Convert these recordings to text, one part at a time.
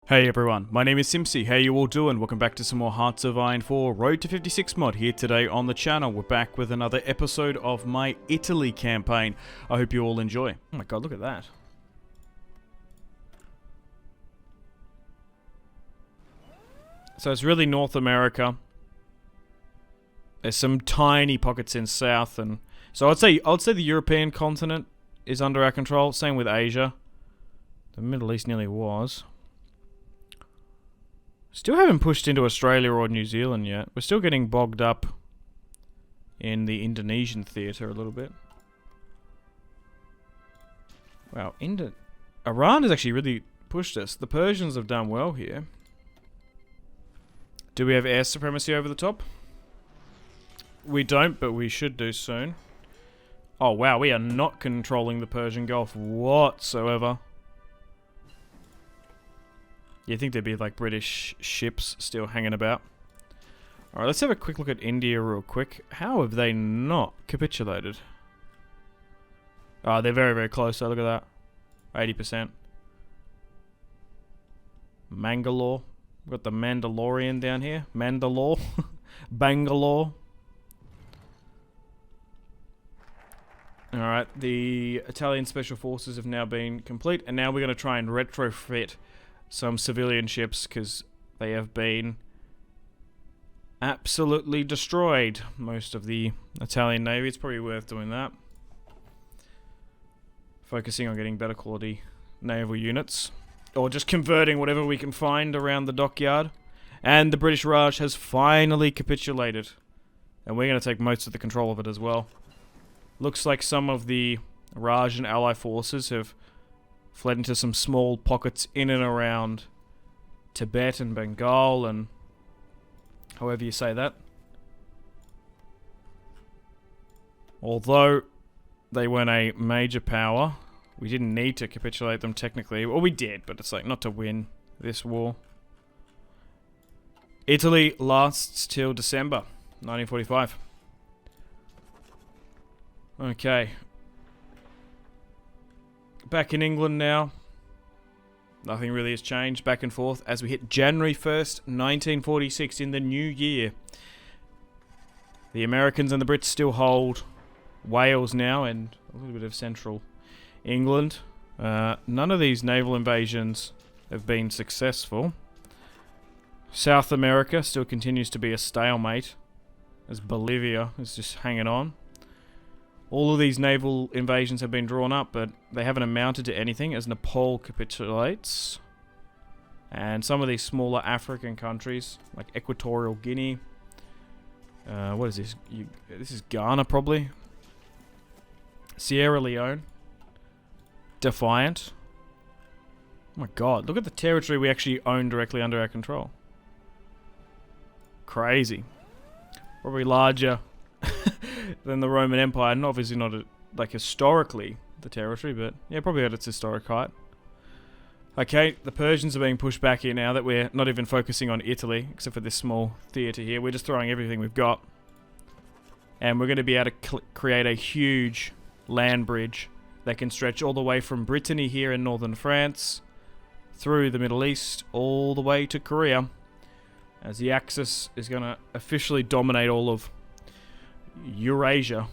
Hey everyone, my name is Simpsy. How you all doing? Welcome back to some more Hearts of Iron 4 Road to 56 mod here today on the channel. We're back with another episode of my Italy campaign. I hope you all enjoy. Oh my god, look at that. So it's really North America. There's some tiny pockets in South, and so I'd say the European continent is under our control. Same with Asia. The Middle East nearly was. Still haven't pushed into Australia or New Zealand yet. We're still getting bogged up in the Indonesian theatre a little bit. Wow, Iran has actually really pushed us. The Persians have done well here. Do we have air supremacy over the top? We don't, but we should do soon. Oh wow, we are not controlling the Persian Gulf whatsoever. You'd think there'd be like British ships still hanging about. Alright, let's have a quick look at India real quick. How have they not capitulated? Oh, they're very, very close. So look at that. 80%. Mangalore. We've got the Mandalorian down here. Mandalore. Bangalore. Alright, the Italian Special Forces have now been complete. And now we're going to try and retrofit some civilian ships because they have been absolutely destroyed. Most of the Italian Navy. It's probably worth doing that. Focusing on getting better quality naval units. Or just converting whatever we can find around the dockyard. And the British Raj has finally capitulated. And we're going to take most of the control of it as well. Looks like some of the Raj and ally forces have fled into some small pockets in and around Tibet and Bengal and however you say that. Although they weren't a major power, we didn't need to capitulate them technically. Well, we did, but it's like not to win this war. Italy lasts till December 1945. Okay. Back in England now. Nothing really has changed. Back and forth as we hit January 1st, 1946 in the new year. The Americans and the Brits still hold Wales now and a little bit of central England. None of these naval invasions have been successful. South America still continues to be a stalemate as Bolivia is just hanging on. All of these naval invasions have been drawn up, but they haven't amounted to anything as Nepal capitulates. And some of these smaller African countries, like Equatorial Guinea. What is this? This is Ghana, probably. Sierra Leone. Defiant. Oh my god, look at the territory we actually own directly under our control. Crazy. Probably larger than the Roman Empire, and obviously not like historically the territory, but yeah, probably at its historic height. Okay, the Persians are being pushed back here now that we're not even focusing on Italy, except for this small theatre here. We're just throwing everything we've got. And we're going to be able to create a huge land bridge that can stretch all the way from Brittany here in northern France, through the Middle East, all the way to Korea, as the Axis is going to officially dominate all of Eurasia.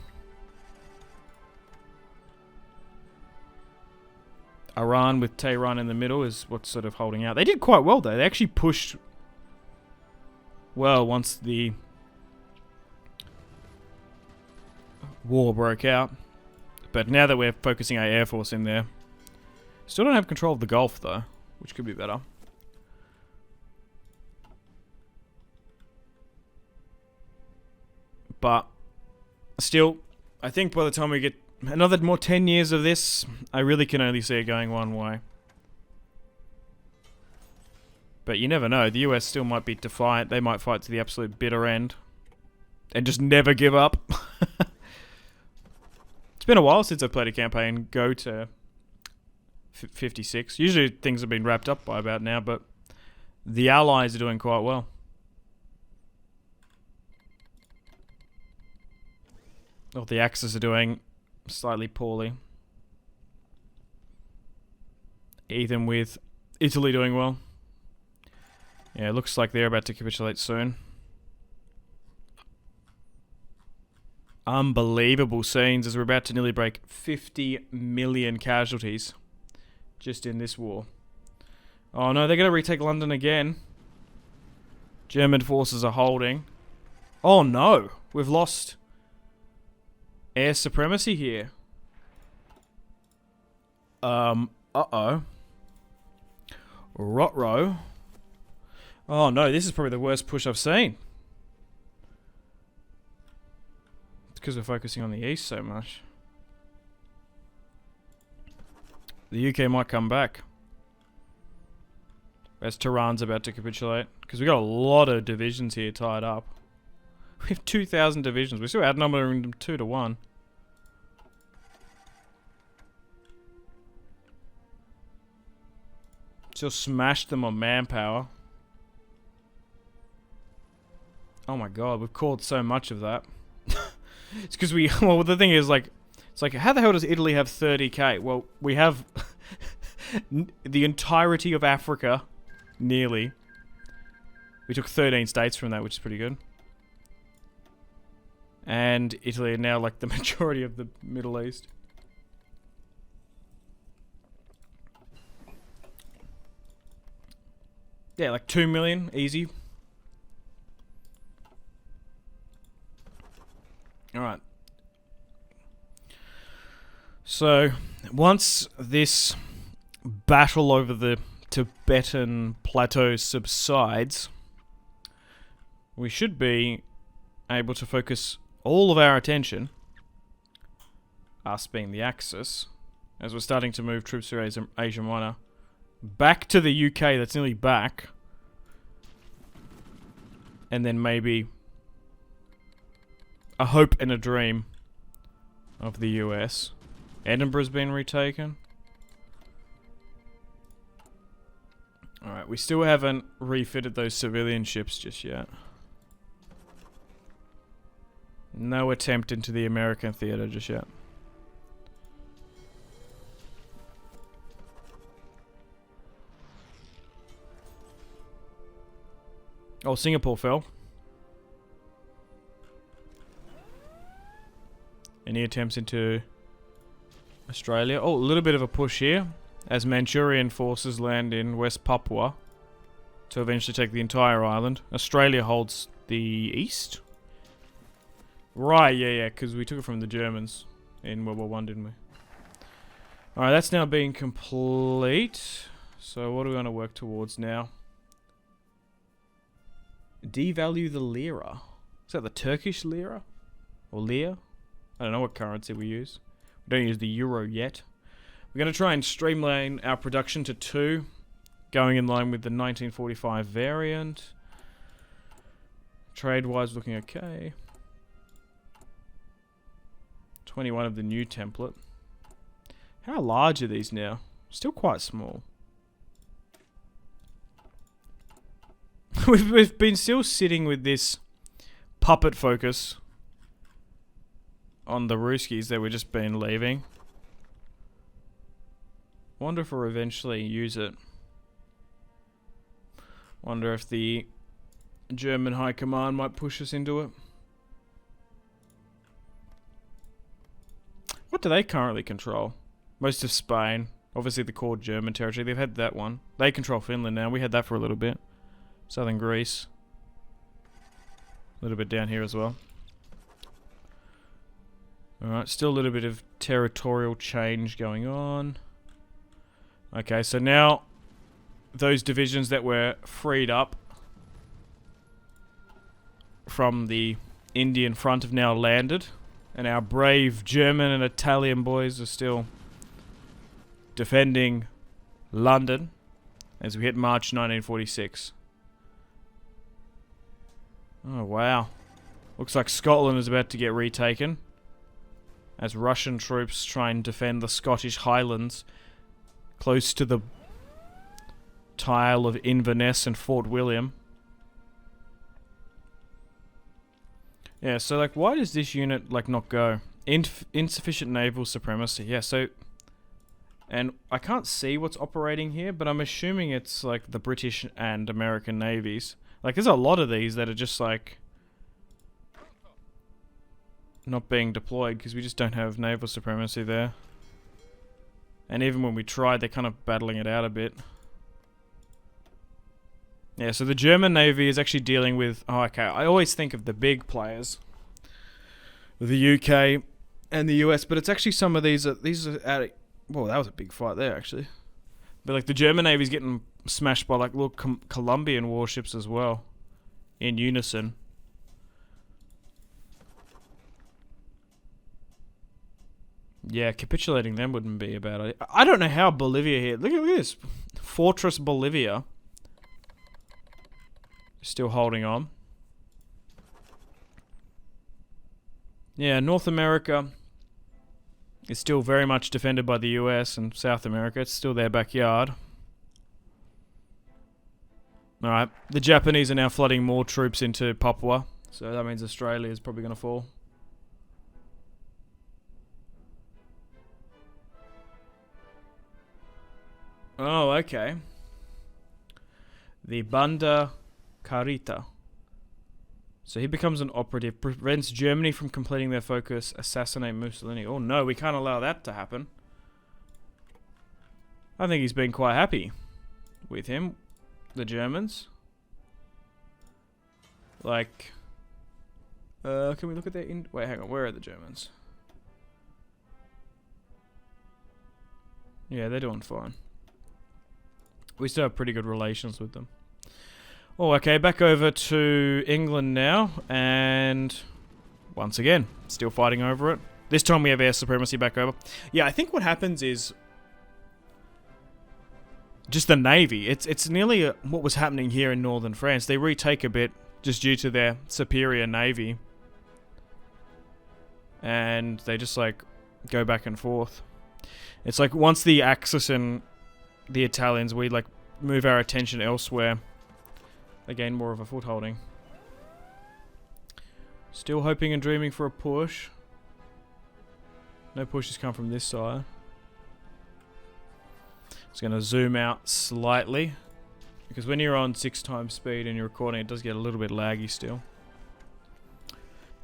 Iran with Tehran in the middle is what's sort of holding out. They did quite well though. They actually pushed well once the war broke out. But now that we're focusing our air force in there, still don't have control of the Gulf though, which could be better. But still, I think by the time we get another more 10 years of this, I really can only see it going one way. But you never know. The US still might be defiant. They might fight to the absolute bitter end. And just never give up. It's been a while since I've played a campaign go to 56. Usually things have been wrapped up by about now, but the Allies are doing quite well. Well, the Axis are doing slightly poorly. Even with Italy doing well. Yeah, it looks like they're about to capitulate soon. Unbelievable scenes as we're about to nearly break 50 million casualties just in this war. Oh no, they're going to retake London again. German forces are holding. Oh no, we've lost air supremacy here. Uh-oh. Rotro. Oh no, this is probably the worst push I've seen. It's because we're focusing on the east so much. The UK might come back. As Tehran's about to capitulate. Because we got a lot of divisions here tied up. We have 2,000 divisions. We're still outnumbering them 2 to 1. Still smashed them on manpower. Oh my god, we've called so much of that. It's because we... Well, the thing is, like... It's like, how the hell does Italy have 30k? Well, we have... the entirety of Africa... Nearly. We took 13 states from that, which is pretty good. And Italy are now like the majority of the Middle East. Yeah, like 2 million, easy. Alright. So, once this battle over the Tibetan plateau subsides, we should be able to focus all of our attention, us being the Axis, as we're starting to move troops through Asia Minor, back to the UK, that's nearly back, and then maybe a hope and a dream of the US. Edinburgh's been retaken. Alright, we still haven't refitted those civilian ships just yet. No attempt into the American theater just yet. Oh, Singapore fell. Any attempts into Australia? Oh, a little bit of a push here, as Manchurian forces land in West Papua to eventually take the entire island. Australia holds the east? Right, yeah, because we took it from the Germans in World War I, didn't we? Alright, that's now being complete. So what are we going to work towards now? Devalue the lira. Is that the Turkish lira? Or lira? I don't know what currency we use. We don't use the euro yet. We're going to try and streamline our production to 2, going in line with the 1945 variant. Trade-wise, looking okay. 21 of the new template. How large are these now? Still quite small. We've been still sitting with this puppet focus on the Ruskies that we've just been leaving. Wonder if we'll eventually use it. Wonder if the German High Command might push us into it. What do they currently control? Most of Spain. Obviously the core German territory. They've had that one. They control Finland now. We had that for a little bit. Southern Greece. A little bit down here as well. Alright, still a little bit of territorial change going on. Okay, so now those divisions that were freed up from the Indian front have now landed. And our brave German and Italian boys are still defending London as we hit March 1946. Oh, wow. Looks like Scotland is about to get retaken as Russian troops try and defend the Scottish Highlands close to the tile of Inverness and Fort William. Yeah, so like, why does this unit like not go? Insufficient naval supremacy. Yeah, so And I can't see what's operating here, but I'm assuming it's like the British and American navies. Like, there's a lot of these that are just like not being deployed because we just don't have naval supremacy there. And even when we tried, they're kind of battling it out a bit. Yeah, so the German Navy is actually dealing with... Oh, okay. I always think of the big players. The UK and the US, but it's actually some of these are out... Whoa, that was a big fight there, actually. But, like, the German Navy's getting smashed by, like, little Colombian warships as well. In unison. Yeah, capitulating them wouldn't be a bad idea. I don't know how Bolivia here... Look at this. Fortress Bolivia. Still holding on. Yeah, North America is still very much defended by the US, and South America, it's still their backyard. Alright, the Japanese are now flooding more troops into Papua, so that means Australia is probably going to fall. Oh, okay. The Banda Carita. So he becomes an operative, prevents Germany from completing their focus, assassinate Mussolini. Oh no, we can't allow that to happen. I think he's been quite happy with him, the Germans. Like, can we look at their... Wait, hang on, where are the Germans? Yeah, they're doing fine. We still have pretty good relations with them. Oh, okay, back over to England now, and once again, still fighting over it. This time we have air supremacy back over. Yeah, I think what happens is just the Navy. It's nearly what was happening here in northern France. They retake a bit just due to their superior Navy. And they just, like, go back and forth. It's like once the Axis and the Italians, we, like, move our attention elsewhere. They gain more of a footholding. Still hoping and dreaming for a push. No pushes come from this side. Just going to zoom out slightly. Because when you're on 6 times speed and you're recording, it does get a little bit laggy still.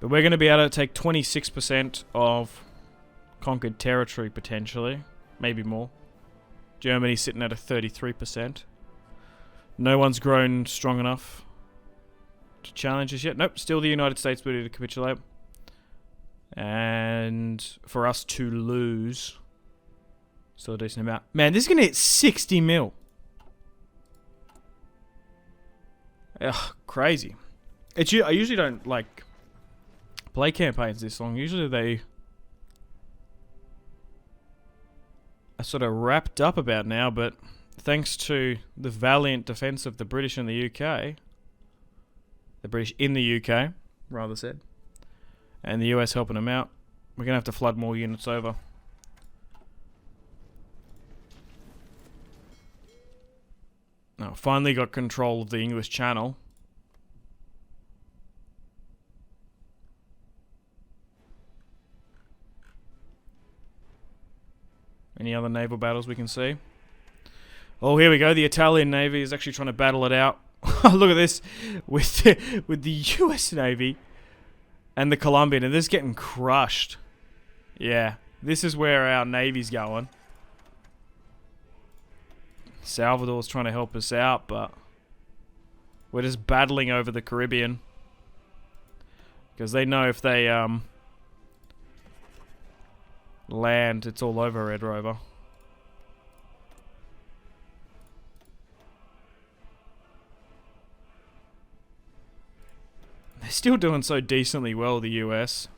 But we're going to be able to take 26% of conquered territory potentially. Maybe more. Germany's sitting at a 33%. No one's grown strong enough to challenge us yet. Nope, still the United States ability to capitulate. And for us to lose, still a decent amount. Man, this is going to hit 60 mil. Ugh, crazy. I usually don't, like, play campaigns this long. Usually they are sort of wrapped up about now, but thanks to the valiant defense of the British in the UK, the British in the UK, rather said, and the US helping them out, we're going to have to flood more units over. Now, finally got control of the English Channel. Any other naval battles we can see? Oh, here we go. The Italian Navy is actually trying to battle it out. Look at this. With the US Navy and the Colombian. And this is getting crushed. Yeah. This is where our Navy's going. Salvador's trying to help us out, but we're just battling over the Caribbean. Because they know if they land, it's all over Red Rover. They're still doing so decently well, the US.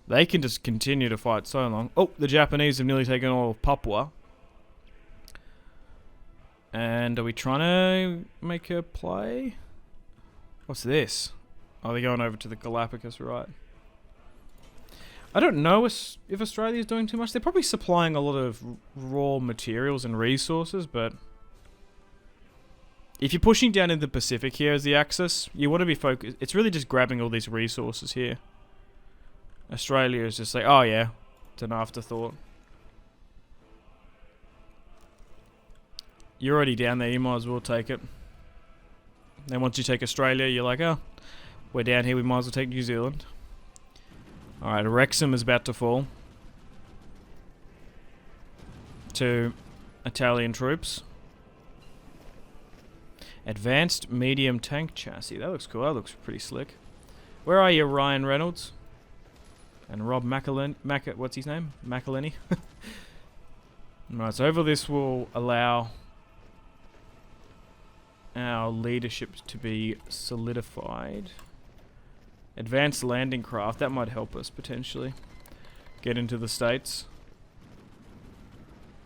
They can just continue to fight so long. Oh, the Japanese have nearly taken all of Papua. And are we trying to make a play? What's this? Oh, they're going over to the Galapagos, right? I don't know if Australia's doing too much. They're probably supplying a lot of raw materials and resources, but if you're pushing down in the Pacific here as the Axis, you want to be focused. It's really just grabbing all these resources here. Australia is just like, oh yeah, it's an afterthought. You're already down there, you might as well take it. Then once you take Australia, you're like, oh, we're down here, we might as well take New Zealand. Alright, Wrexham is about to fall to Italian troops. Advanced medium tank chassis. That looks cool. That looks pretty slick. Where are you, Ryan Reynolds? And Rob McElhenney. What's his name? McElhenney. Right, so over this will allow our leadership to be solidified. Advanced landing craft. That might help us potentially get into the States.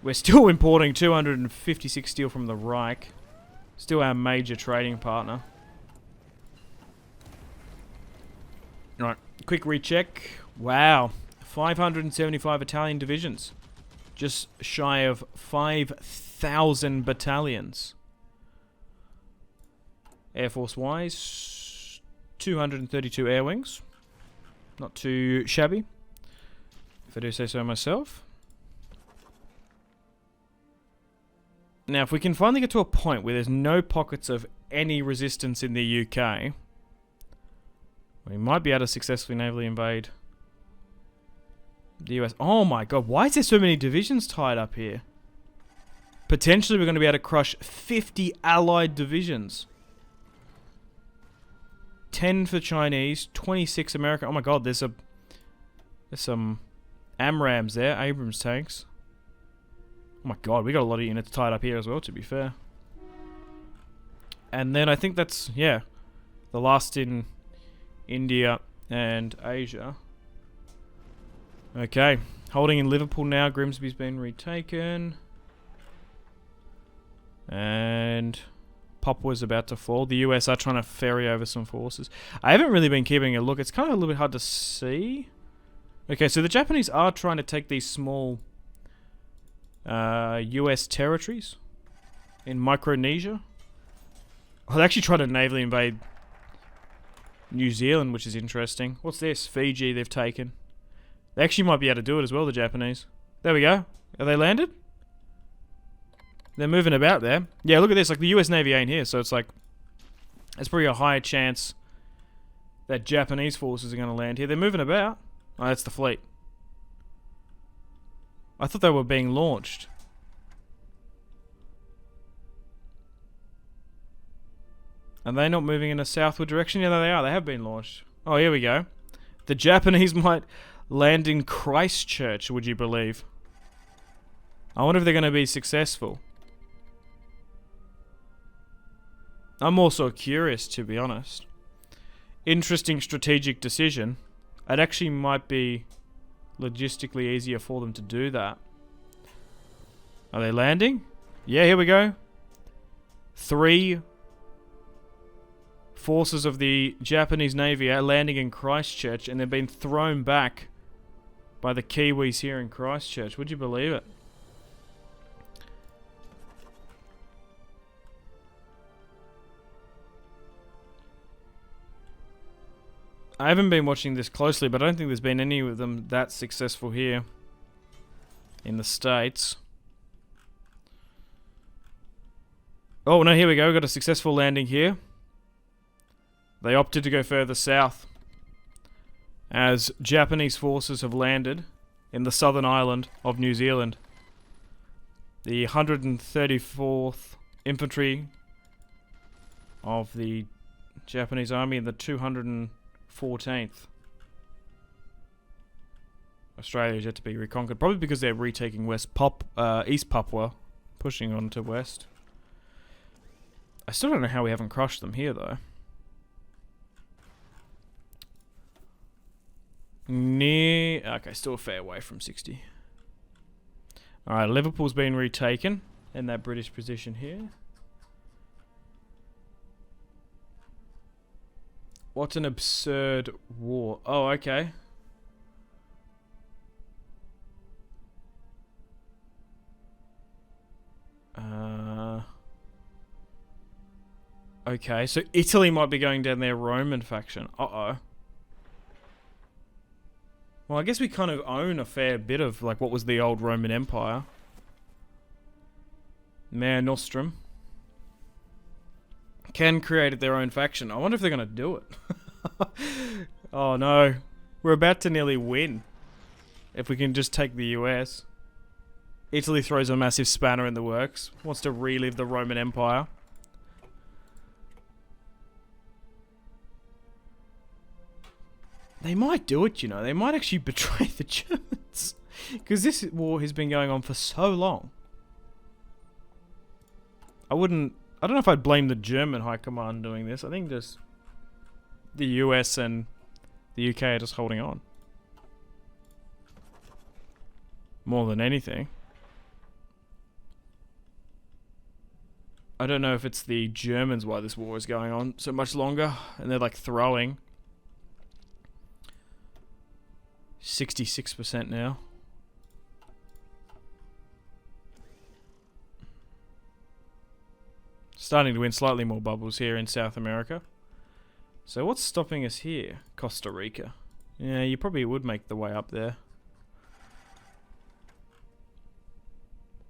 We're still importing 256 steel from the Reich. Still our major trading partner. Alright, quick recheck. Wow. 575 Italian divisions. Just shy of 5,000 battalions. Air Force wise, 232 air wings. Not too shabby, if I do say so myself. Now, if we can finally get to a point where there's no pockets of any resistance in the UK, we might be able to successfully navally invade the US. Oh my god, why is there so many divisions tied up here? Potentially we're going to be able to crush 50 allied divisions. 10 for Chinese, 26 American. Oh my god, there's some AMRAAMs there, Abrams tanks. Oh my god, we got a lot of units tied up here as well, to be fair. And then I think that's, yeah, the last in India and Asia. Okay, holding in Liverpool now. Grimsby's been retaken. And Papua's about to fall. The US are trying to ferry over some forces. I haven't really been keeping a look. It's kind of a little bit hard to see. Okay, so the Japanese are trying to take these small US territories in Micronesia. Oh, they're actually trying to navally invade New Zealand, which is interesting. What's this? Fiji they've taken. They actually might be able to do it as well, the Japanese. There we go. Are they landed? They're moving about there. Yeah, look at this. Like, the US Navy ain't here, so it's like, there's probably a higher chance that Japanese forces are going to land here. They're moving about. Oh, that's the fleet. I thought they were being launched. Are they not moving in a southward direction? Yeah, they are. They have been launched. Oh, here we go. The Japanese might land in Christchurch, would you believe? I wonder if they're going to be successful. I'm also curious, to be honest. Interesting strategic decision. It actually might be logistically easier for them to do that. Are they landing? Yeah, here we go. 3 forces of the Japanese Navy are landing in Christchurch, and they've been thrown back by the Kiwis here in Christchurch. Would you believe it? I haven't been watching this closely, but I don't think there's been any of them that successful here in the States. Oh, no, here we go. We've got a successful landing here. They opted to go further south as Japanese forces have landed in the southern island of New Zealand. The 134th Infantry of the Japanese Army and the 214th. Australia is yet to be reconquered, probably because they're retaking East Papua, pushing on to west. I still don't know how we haven't crushed them here, though. Okay, still a fair way from 60. Alright, Liverpool's been retaken in that British position here. What an absurd war. Oh, okay. Okay, so Italy might be going down their Roman faction. Uh-oh. Well, I guess we kind of own a fair bit of, like, what was the old Roman Empire. Mare Nostrum can create their own faction. I wonder if they're going to do it. Oh no. We're about to nearly win. If we can just take the US. Italy throws a massive spanner in the works. Wants to relive the Roman Empire. They might do it, you know. They might actually betray the Germans. Because this war has been going on for so long. I don't know if I'd blame the German High Command doing this. I think just the US and the UK are just holding on. More than anything. I don't know if it's the Germans why this war is going on so much longer. And they're like throwing. 66% now. Starting to win slightly more bubbles here in South America. So what's stopping us here? Costa Rica. Yeah, you probably would make the way up there.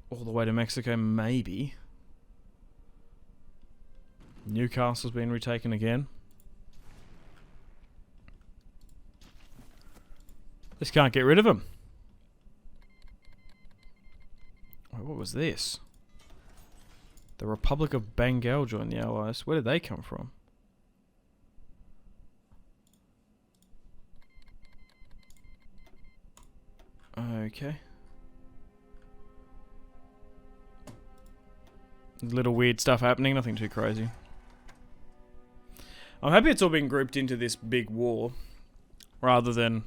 All the way to Mexico, maybe. Newcastle's been retaken again. Just can't get rid of them. Wait, what was this? The Republic of Bengal joined the Allies. Where did they come from? Okay. Little weird stuff happening, nothing too crazy. I'm happy it's all been grouped into this big war, rather than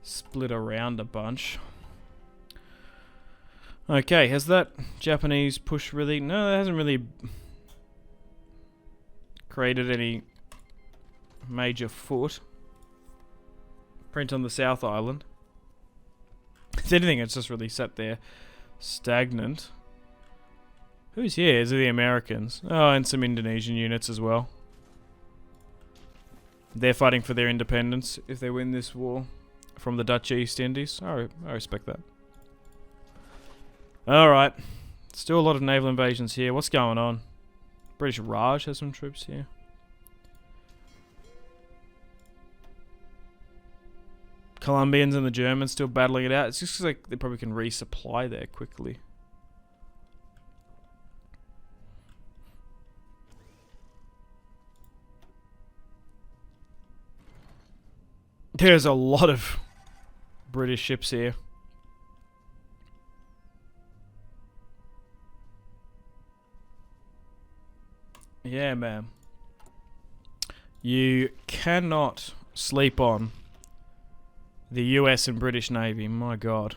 split around a bunch. Okay, has that Japanese push really... No, it hasn't really created any major foot. Print on the South Island. If anything, it's just really sat there stagnant. Who's here? Is it the Americans? Oh, and some Indonesian units as well. They're fighting for their independence if they win this war from the Dutch East Indies. I respect that. Alright. Still a lot of naval invasions here. What's going on? British Raj has some troops here. Colombians and the Germans still battling it out. It's just like they probably can resupply there quickly. There's a lot of British ships here. Yeah, man. You cannot sleep on the US and British Navy. My God.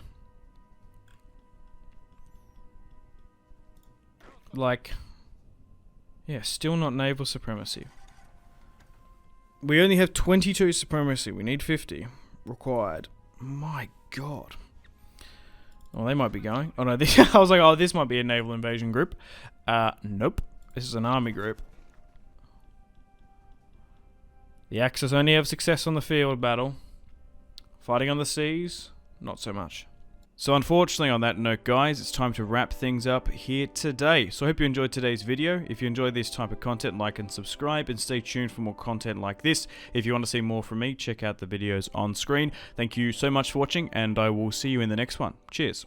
Like, yeah, still not naval supremacy. We only have 22 supremacy. We need 50 required. My God. Oh, they might be going. Oh no, this, I was like, oh, this might be a naval invasion group. Nope. This is an army group. The Axis only have success on the field battle. Fighting on the seas, not so much. So unfortunately on that note, guys, it's time to wrap things up here today. So I hope you enjoyed today's video. If you enjoyed this type of content, like and subscribe, and stay tuned for more content like this. If you want to see more from me, check out the videos on screen. Thank you so much for watching, and I will see you in the next one. Cheers.